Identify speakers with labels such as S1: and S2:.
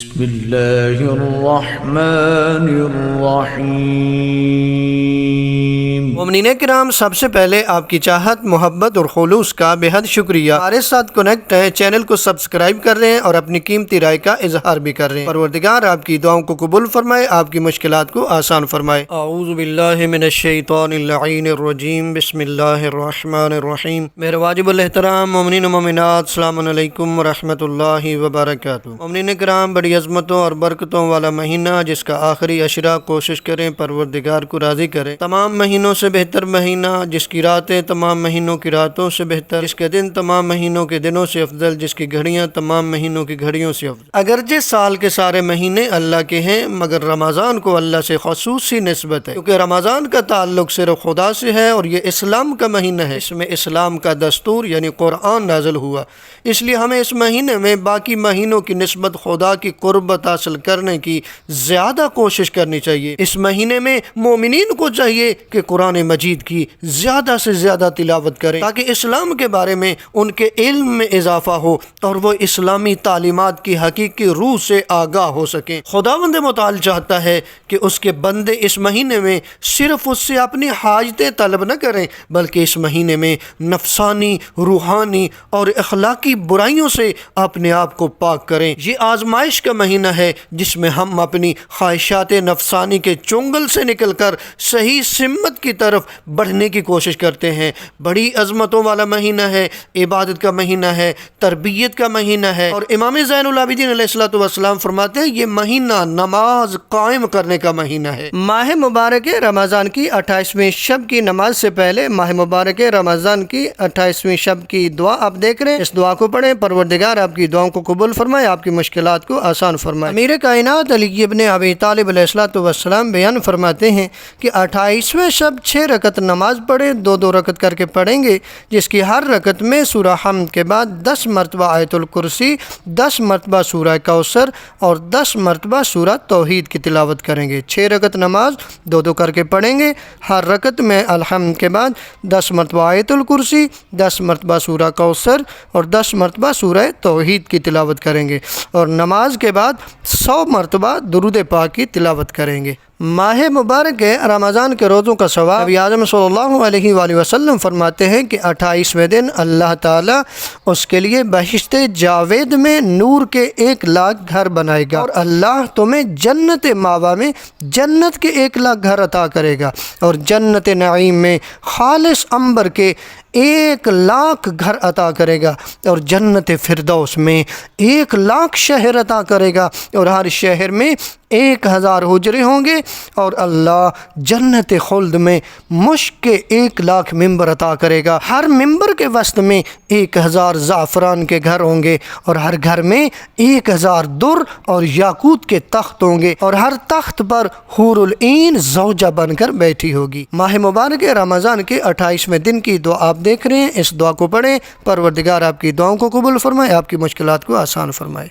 S1: بسم اللہ الرحمن الرحیم۔
S2: مومنین کرام، سب سے پہلے آپ کی چاہت، محبت اور خلوص کا بے حد شکریہ۔ ہمارے ساتھ کنیکٹ ہیں، چینل کو سبسکرائب کر رہے ہیں اور اپنی قیمتی رائے کا اظہار بھی کر رہے ہیں۔ پروردگار آپ کی دعاؤں کو قبول فرمائے، آپ کی مشکلات کو آسان فرمائے۔ اعوذ باللہ من الشیطان اللعین الرجیم، بسم اللہ الرحمن الرحیم۔ میرے واجب الاحترام مومنین و مومنات، السلام علیکم ورحمۃ اللہ وبرکاتہ۔ مومنین کرام، بڑی عظمتوں اور برکتوں والا مہینہ جس کا آخری عشرہ کوشش کریں پروردگار کو راضی کریں۔ تمام مہینوں سے بہتر مہینہ جس کی راتیں تمام مہینوں کی راتوں سے بہتر، جس کے دن تمام مہینوں کے دنوں سے افضل، جس کی گھڑیاں تمام مہینوں کی گھڑیوں سے افضل۔ اگرچہ سال کے سارے مہینے اللہ کے ہیں، مگر رمضان کو اللہ سے خصوصی نسبت ہے، کیونکہ رمضان کا تعلق صرف خدا سے ہے اور یہ اسلام کا مہینہ ہے۔ اس میں اسلام کا دستور یعنی قرآن نازل ہوا، اس لیے ہمیں اس مہینے میں باقی مہینوں کی نسبت خدا کی قربت حاصل کرنے کی زیادہ کوشش کرنی چاہیے۔ اس مہینے میں مومنین کو چاہیے کہ قرآن مجید کی زیادہ سے زیادہ تلاوت کریں تاکہ اسلام کے بارے میں ان کے علم میں اضافہ ہو اور وہ اسلامی تعلیمات کی حقیقی روح سے آگاہ ہو سکیں۔ خداوند متعال چاہتا ہے کہ اس کے بندے اس مہینے میں صرف اس سے اپنی حاجتیں طلب نہ کریں، بلکہ اس مہینے میں نفسانی، روحانی اور اخلاقی برائیوں سے اپنے آپ کو پاک کریں۔ یہ آزمائش کا مہینہ ہے جس میں ہم اپنی خواہشات نفسانی کے چنگل سے نکل کر صحیح سمت کی طرف بڑھنے کی کوشش کرتے ہیں۔ بڑی عظمتوں والا مہینہ ہے، عبادت کا مہینہ ہے، تربیت کا مہینہ ہے، اور امام زین العابدین علیہ الصلوۃ والسلام فرماتے ہیں یہ مہینہ نماز قائم کرنے کا مہینہ ہے۔ ماہ مبارک رمضان کی 28ویں شب کی نماز سے پہلے ماہ مبارک رمضان کی 28ویں شب کی دعا آپ دیکھ رہے ہیں، اس دعا کو پڑھیں، پروردگار آپ کی دعاؤں کو قبول فرمائے، آپ کی مشکلات کو آسان فرمائے۔ امیر کائنات علی ابن ابی طالب علیہ الصلوۃ والسلام بیان فرماتے ہیں کہ 28ویں شب 6 رکعت نماز پڑھیں، 2 رکعت کر کے پڑھیں گے، جس کی ہر رکعت میں سورہ حمد کے بعد 10 مرتبہ آیت الکرسی، 10 مرتبہ سورہ کوثر اور 10 مرتبہ سورہ توحید کی تلاوت کریں گے۔ 6 رکعت نماز 2 کر کے پڑھیں گے، ہر رکعت میں الحمد کے بعد 10 مرتبہ آیت الکرسی، 10 مرتبہ سورہ کوثر اور 10 مرتبہ سورہ توحید کی تلاوت کریں گے، اور نماز کے بعد 100 مرتبہ درود پاک کی تلاوت کریں گے۔ ماہ مبارک رمضان کے روزوں کا ثواب، نبی اعظم صلی اللہ علیہ وآلہ وسلم فرماتے ہیں کہ 28ویں دن اللہ تعالیٰ اس کے لیے بہشت جاوید میں نور کے 1,00,000 گھر بنائے گا، اور اللہ تمہیں جنت ماوا میں جنت کے 1,00,000 گھر عطا کرے گا، اور جنت نعیم میں خالص عنبر کے 1,00,000 گھر عطا کرے گا، اور جنت فردوس میں 1,00,000 شہر عطا کرے گا، اور ہر شہر میں 1,000 حجرے ہوں گے، اور اللہ جنت خلد میں مشک کے 1,00,000 ممبر عطا کرے گا۔ ہر ممبر کے وسط میں 1,000 زعفران کے گھر ہوں گے، اور ہر گھر میں 1,000 در اور یاقوت کے تخت ہوں گے، اور ہر تخت پر حور العین زوجہ بن کر بیٹھی ہوگی۔ ماہ مبارک رمضان کے 28ویں دن کی دعا آپ دیکھ رہے ہیں، اس دعا کو پڑھیں، پروردگار آپ کی دعاؤں کو قبول فرمائے، آپ کی مشکلات کو آسان فرمائے۔